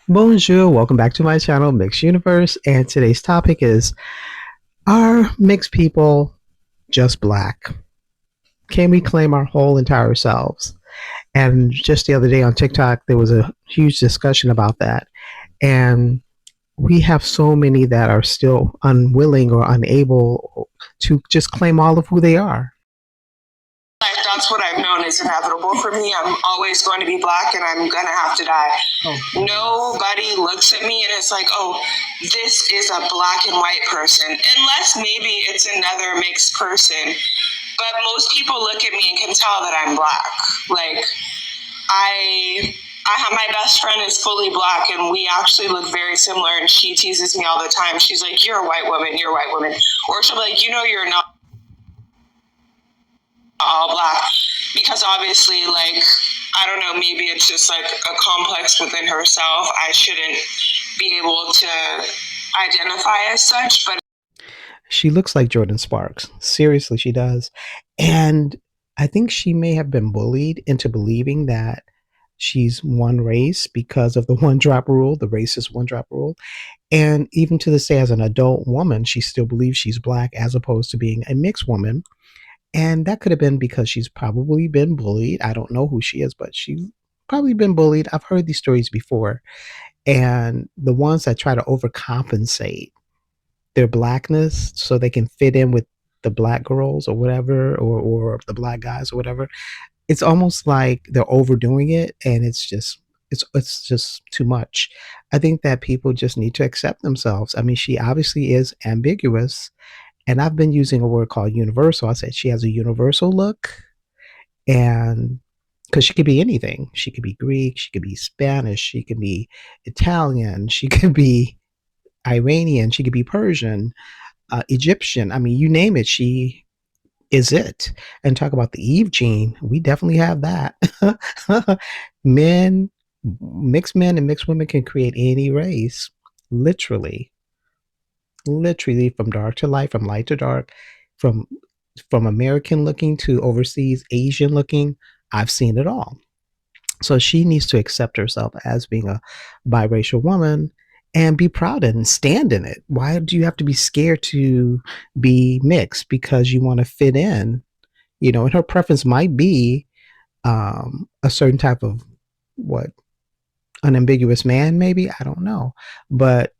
Bonjour, welcome back to my channel, Mixed Universe, and today's topic is, are mixed people just black? Can we claim our whole entire selves? And just the other day on TikTok, there was a huge discussion about that. And we have so many that are still unwilling or unable to just claim all of who they are. Like, that's what I've known is inevitable for me. I'm always going to be black and I'm going to have to die. Oh. Nobody looks at me and it's like, oh, this is a black and white person. Unless maybe it's another mixed person. But most people look at me and can tell that I'm black. Like, I have my best friend is fully black and we actually look very similar, and she teases me all the time. She's like, you're a white woman, you're a white woman. Or she'll be like, you're not all black, because obviously, like, I don't know, maybe it's just like a complex within herself. I shouldn't be able to identify as such, but she looks like Jordan Sparks. Seriously, she does. And I think she may have been bullied into believing that she's one race because of the one drop rule, the racist one drop rule. And even to this day, as an adult woman, she still believes she's black as opposed to being a mixed woman. And that could have been because she's probably been bullied. I don't know who she is, but she's probably been bullied. I've heard these stories before. And the ones that try to overcompensate their blackness so they can fit in with the black girls or whatever, or the black guys or whatever, it's almost like they're overdoing it, and it's just too much. I think that people just need to accept themselves. I mean, she obviously is ambiguous, and I've been using a word called universal. I said she has a universal look, and because she could be anything. She could be Greek, she could be Spanish, she could be Italian, she could be Iranian, she could be Persian, Egyptian. I mean, you name it, she is it. And talk about the Eve gene, we definitely have that. men, mixed men and mixed women can create any race, literally, literally from dark to light, from light to dark, from American looking to overseas Asian looking. I've seen it all. So she needs to accept herself as being a biracial woman and be proud and stand in it. Why do you have to be scared to be mixed because you want to fit in? And her preference might be a certain type of what unambiguous man, maybe, I don't know, but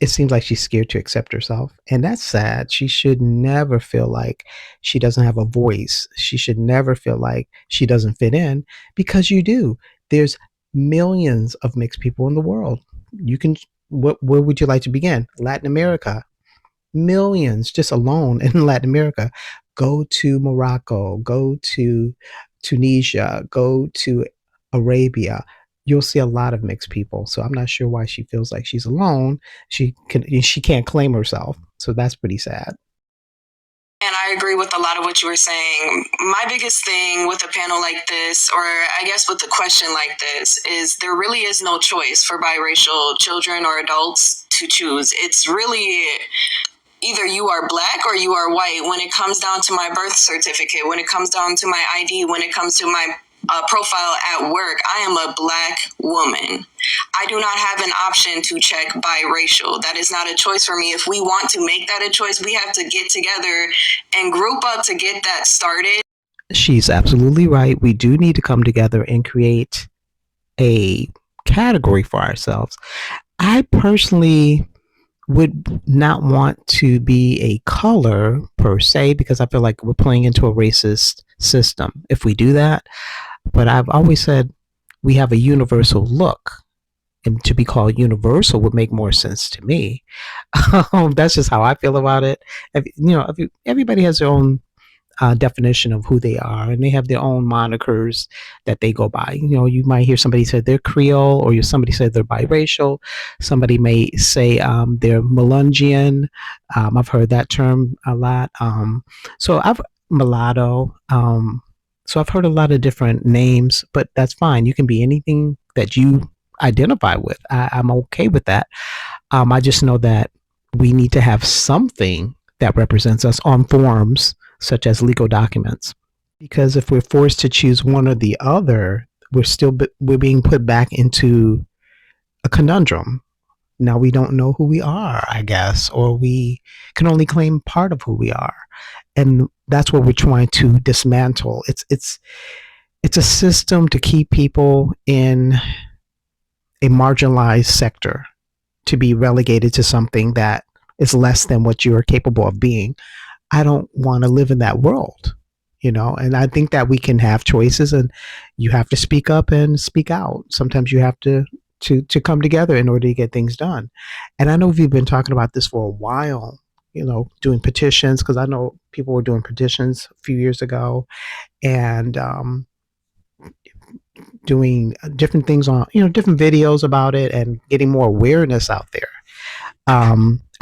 it seems like she's scared to accept herself, and that's sad. She should never feel like she doesn't have a voice. She should never feel like she doesn't fit in, because you do. There's millions of mixed people in the world. You can, where would you like to begin? Latin America, millions just alone in Latin America. Go to Morocco, go to Tunisia, go to Arabia. You'll see a lot of mixed people. So I'm not sure why she feels like she's alone. She can't claim herself. So that's pretty sad. And I agree with a lot of what you were saying. My biggest thing with a panel like this, or I guess with a question like this, is there really is no choice for biracial children or adults to choose. It's really either you are black or you are white. When it comes down to my birth certificate, when it comes down to my ID, when it comes to my profile at work, I am a black woman. I do not have an option to check biracial. That is not a choice for me. If we want to make that a choice, we have to get together and group up to get that started. She's absolutely right. We do need to come together and create a category for ourselves. I personally would not want to be a color per se, because I feel like we're playing into a racist system if we do that. But I've always said we have a universal look, and to be called universal would make more sense to me. That's just how I feel about it. Everybody has their own definition of who they are, and they have their own monikers that they go by. You might hear somebody say they're Creole, or somebody say they're biracial. Somebody may say they're Melungian. I've heard that term a lot. So I've mulatto. So I've heard a lot of different names, but that's fine. You can be anything that you identify with. I'm okay with that. I just know that we need to have something that represents us on forms such as legal documents, because if we're forced to choose one or the other, we're being put back into a conundrum. Now we don't know who we are, I guess, or we can only claim part of who we are. And that's what we're trying to dismantle. It's a system to keep people in a marginalized sector, to be relegated to something that is less than what you're capable of being. I don't want to live in that world, and I think that we can have choices, and you have to speak up and speak out. Sometimes you have to come together in order to get things done. And I know we've been talking about this for a while, doing petitions, because I know people were doing petitions a few years ago, and doing different things on, different videos about it, and getting more awareness out there.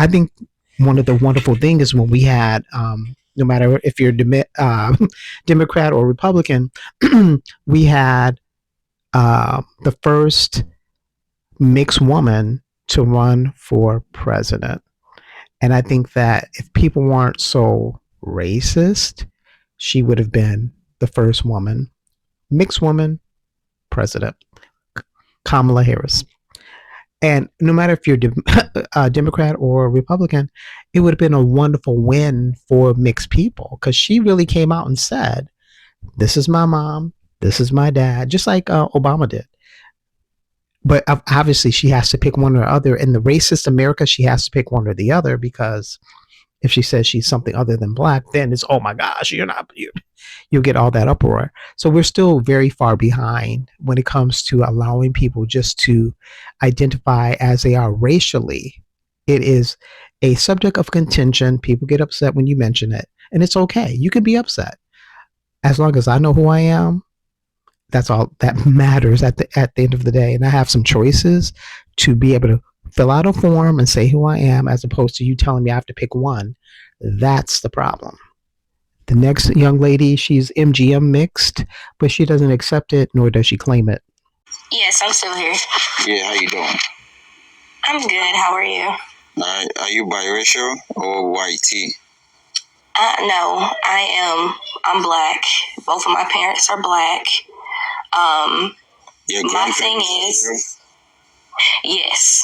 I think one of the wonderful things is when we had, no matter if you're Democrat or Republican, we had the first mixed woman to run for president. And I think that if people weren't so racist, she would have been the first mixed woman president, Kamala Harris. And no matter if you're a Democrat or Republican, it would have been a wonderful win for mixed people, because she really came out and said, "This is my mom, this is my dad," just like Obama did. But obviously, she has to pick one or the other. In the racist America, she has to pick one or the other, because if she says she's something other than black, then it's, oh my gosh, you're not. You'll get all that uproar. So we're still very far behind when it comes to allowing people just to identify as they are racially. It is a subject of contention. People get upset when you mention it, and it's okay. You can be upset. As long as I know who I am, that's all that matters at the end of the day. And I have some choices to be able to fill out a form and say who I am, as opposed to you telling me I have to pick one. That's the problem. The next young lady, she's MGM mixed, but she doesn't accept it, nor does she claim it. Yes, I'm still here. Yeah, how you doing? I'm good. How are you? Are you biracial or white? No, I'm black. Both of my parents are black. My thing is, yes,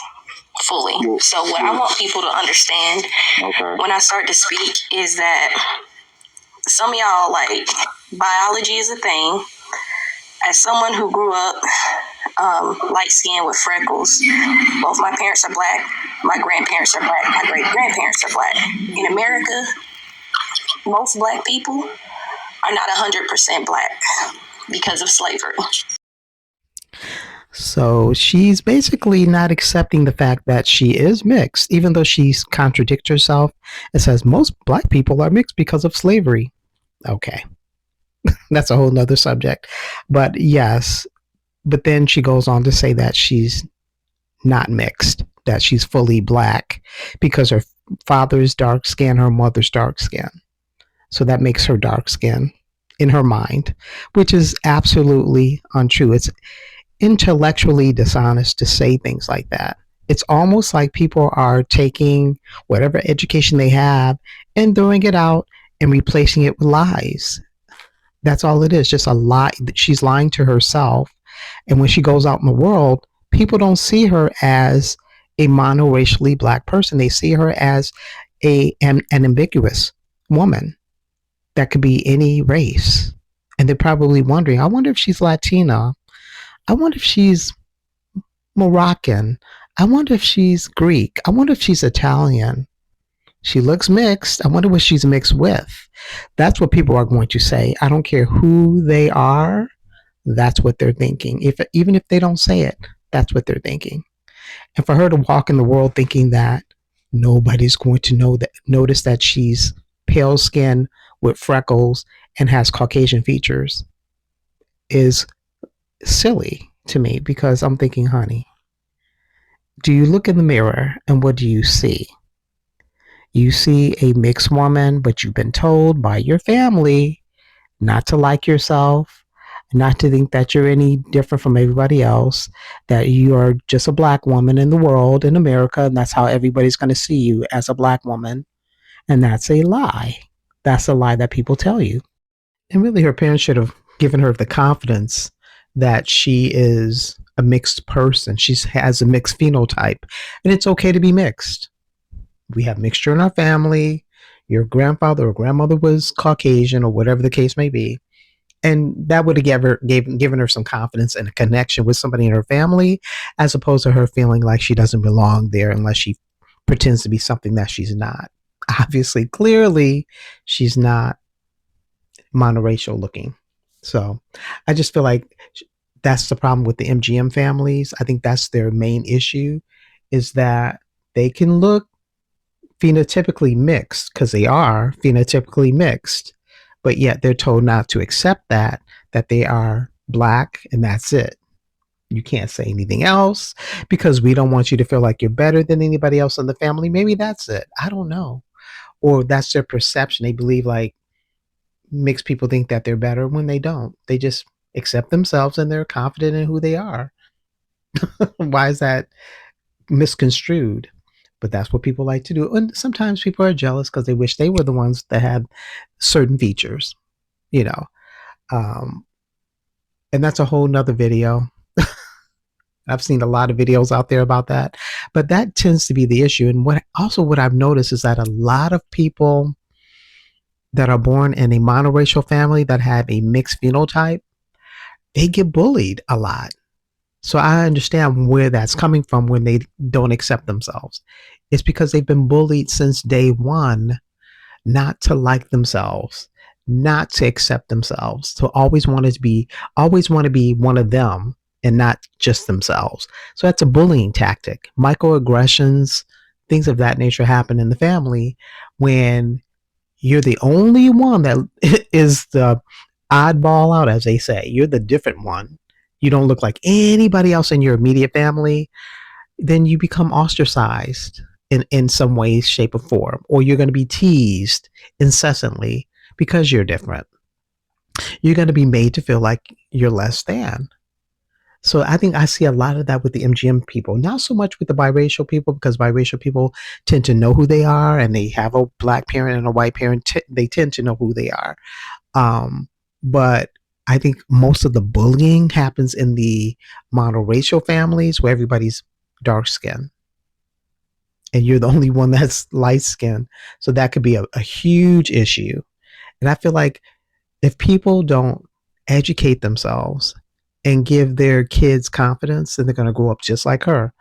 fully. So what I want people to understand, when I start to speak, is that some of y'all, like, biology is a thing. As someone who grew up light skinned with freckles, both my parents are black, my grandparents are black, my great grandparents are black. In America, most black people are not 100% black because of slavery. So she's basically not accepting the fact that she is mixed, even though she contradicts herself and says most black people are mixed because of slavery. Okay. That's a whole nother subject. But yes, but then she goes on to say that she's not mixed, that she's fully black because her father's dark skin, her mother's dark skin. So that makes her dark skin in her mind, which is absolutely untrue. It's intellectually dishonest to say things like that. It's almost like people are taking whatever education they have and throwing it out and replacing it with lies. That's all it is, just a lie. She's lying to herself. And when she goes out in the world, people don't see her as a monoracially black person. They see her as an ambiguous woman that could be any race. And they're probably wondering, I wonder if she's Latina. I wonder if she's Moroccan. I wonder if she's Greek. I wonder if she's Italian. She looks mixed. I wonder what she's mixed with. That's what people are going to say. I don't care who they are. That's what they're thinking. Even if they don't say it, that's what they're thinking. And for her to walk in the world thinking that nobody's going to notice that she's pale skin with freckles and has Caucasian features is silly to me, because I'm thinking, honey, do you look in the mirror and what do you see? You see a mixed woman, but you've been told by your family not to like yourself, not to think that you're any different from everybody else, that you are just a black woman in the world, in America, and that's how everybody's going to see you, as a black woman. And that's a lie. That's a lie that people tell you. And really, her parents should have given her the confidence that she is a mixed person. She has a mixed phenotype, and it's okay to be mixed. We have mixture in our family. Your grandfather or grandmother was Caucasian or whatever the case may be. And that would have given her some confidence and a connection with somebody in her family, as opposed to her feeling like she doesn't belong there unless she pretends to be something that she's not. Obviously, clearly, she's not monoracial looking. So I just feel like that's the problem with the MGM families. I think that's their main issue, is that they can look phenotypically mixed because they are phenotypically mixed, but yet they're told not to accept that they are black and that's it. You can't say anything else because we don't want you to feel like you're better than anybody else in the family. Maybe that's it. I don't know. Or that's their perception. They believe like mixed people think that they're better when they don't. They just accept themselves and they're confident in who they are. Why is that misconstrued? But that's what people like to do. And sometimes people are jealous because they wish they were the ones that had certain features, you know. Um, and that's a whole nother video. I've seen a lot of videos out there about that, but that tends to be the issue. And what I've noticed is that a lot of people that are born in a monoracial family that have a mixed phenotype, they get bullied a lot. So I understand where that's coming from when they don't accept themselves. It's because they've been bullied since day one not to like themselves, not to accept themselves, to always want to be one of them and not just themselves. So that's a bullying tactic. Microaggressions, things of that nature happen in the family when you're the only one that is the oddball out, as they say. You're the different one. You don't look like anybody else in your immediate family. Then you become ostracized in some way, shape, or form, or you're going to be teased incessantly because you're different. You're going to be made to feel like you're less than. So I think I see a lot of that with the MGM people, not so much with the biracial people, because biracial people tend to know who they are and they have a black parent and a white parent. They tend to know who they are. But I think most of the bullying happens in the monoracial families where everybody's dark skinned and you're the only one that's light skinned. So that could be a huge issue. And I feel like if people don't educate themselves and give their kids confidence, then they're going to grow up just like her.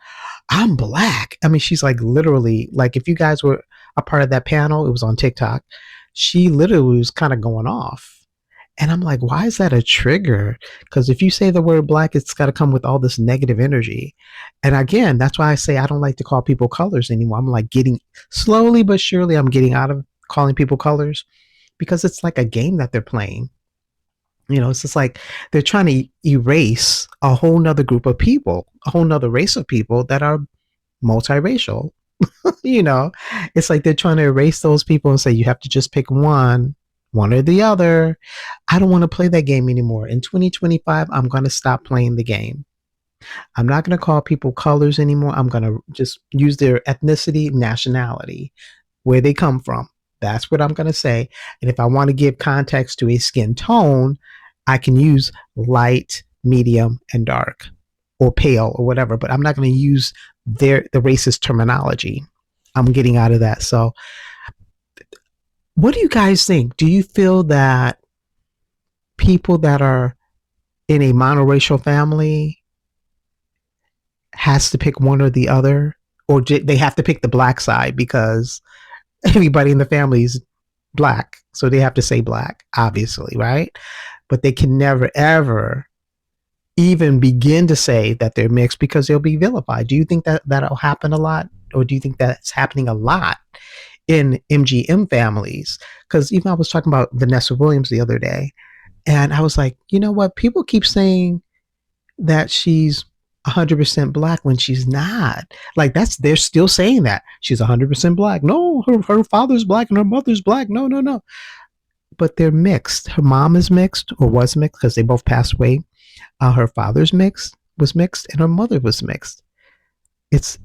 I'm black. I mean, she's like literally, like if you guys were a part of that panel, it was on TikTok. She literally was kind of going off. And I'm like, why is that a trigger? Because if you say the word black, it's got to come with all this negative energy. And again, that's why I say I don't like to call people colors anymore. I'm like getting slowly but surely, I'm getting out of calling people colors because it's like a game that they're playing. You know, it's just like they're trying to erase a whole nother group of people, a whole nother race of people that are multiracial. You know, it's like they're trying to erase those people and say you have to just pick one or the other. I don't want to play that game anymore. In 2025, I'm going to stop playing the game. I'm not going to call people colors anymore. I'm going to just use their ethnicity, nationality, where they come from. That's what I'm going to say. And if I want to give context to a skin tone, I can use light, medium, and dark, or pale, or whatever. But I'm not going to use the racist terminology. I'm getting out of that. So what do you guys think? Do you feel that people that are in a monoracial family has to pick one or the other, or they have to pick the black side because everybody in the family is black, so they have to say black, obviously, right? But they can never ever even begin to say that they're mixed because they'll be vilified. Do you think that that'll happen a lot, or do you think that's happening a lot in MGM families? Because even I was talking about Vanessa Williams the other day, and I was like, you know what? People keep saying that she's 100% black when she's not. Like they're still saying that she's 100% black. No, her father's black and her mother's black. No, no, no. But they're mixed. Her mom is mixed or was mixed because they both passed away. Her father's was mixed, and her mother was mixed. It's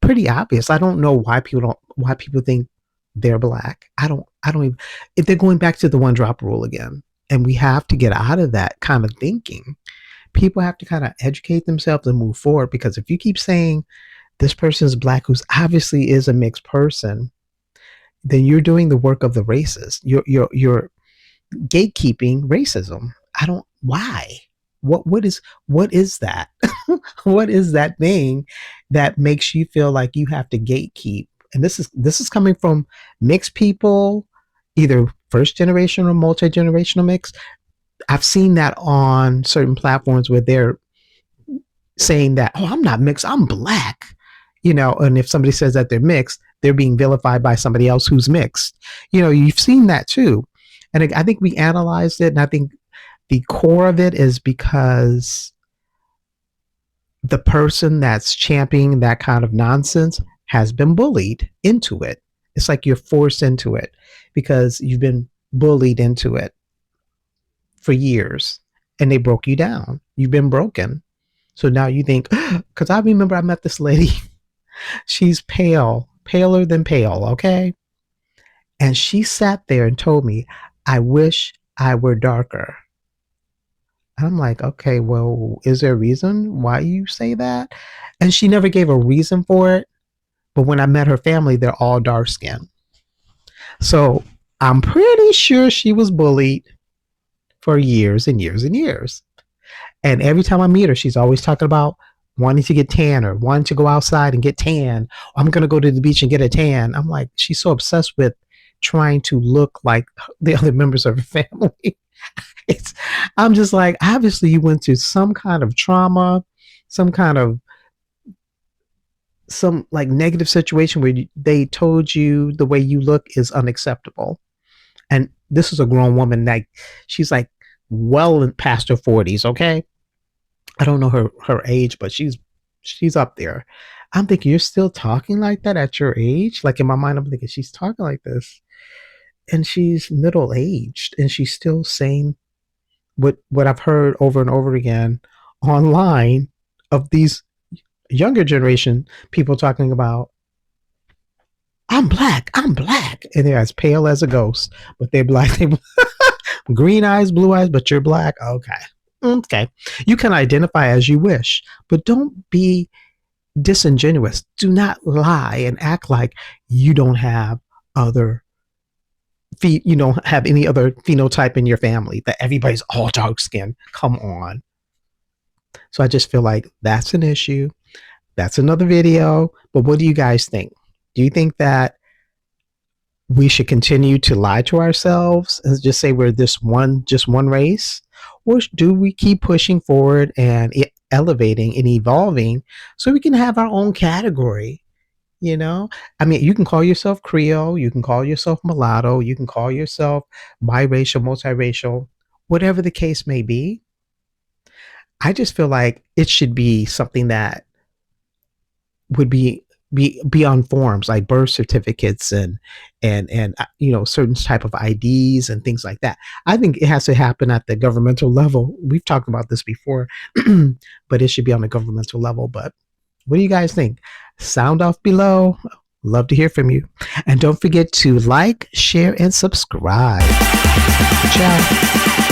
pretty obvious. I don't know why people think they're black. I don't even, if they're going back to the one drop rule again. And we have to get out of that kind of thinking, people have to kind of educate themselves and move forward, because if you keep saying this person is black who's obviously is a mixed person, then you're doing the work of the racist. You're gatekeeping racism. I don't why. What is that? What is that thing that makes you feel like you have to gatekeep? And this is coming from mixed people, either first generation or multi-generational mix. I've seen that on certain platforms where they're saying that, oh, I'm not mixed, I'm black. And if somebody says that they're mixed, they're being vilified by somebody else who's mixed. You've seen that too. And I think we analyzed it, and I think the core of it is because the person that's championing that kind of nonsense has been bullied into it. It's like you're forced into it because you've been bullied into it for years, and they broke you down. You've been broken. So now you think, because I remember I met this lady. She's pale, paler than pale, okay? And she sat there and told me, I wish I were darker. I'm like, okay, well, is there a reason why you say that? And she never gave a reason for it. But when I met her family, they're all dark skinned. So I'm pretty sure she was bullied for years and years and years. And every time I meet her, she's always talking about wanting to get tan or wanting to go outside and get tan. I'm going to go to the beach and get a tan. I'm like, she's so obsessed with trying to look like the other members of her family. I'm just like, obviously you went through some kind of trauma, some like negative situation where they told you the way you look is unacceptable. And this is a grown woman, like she's like well past her 40s, okay? I don't know her age, but she's up there. I'm thinking, you're still talking like that at your age? Like in my mind, I'm thinking she's talking like this, and she's middle aged, and she's still saying what I've heard over and over again online of these younger generation people talking about, I'm black, and they're as pale as a ghost, but they're black. They green eyes, blue eyes, but you're black. Okay. You can identify as you wish, but don't be disingenuous. Do not lie and act like you don't have any other phenotype in your family, that everybody's all dark skinned. Come on. So I just feel like that's an issue. That's another video. But what do you guys think? Do you think that we should continue to lie to ourselves and just say we're just one race? Or do we keep pushing forward and elevating and evolving so we can have our own category? I mean, you can call yourself Creole, you can call yourself mulatto, you can call yourself biracial, multiracial, whatever the case may be. I just feel like it should be something that would be on forms like birth certificates and certain type of IDs and things like that. I think it has to happen at the governmental level. We've talked about this before, but it should be on the governmental level. But what do you guys think? Sound off below. Love to hear from you. And don't forget to like, share, and subscribe. Ciao.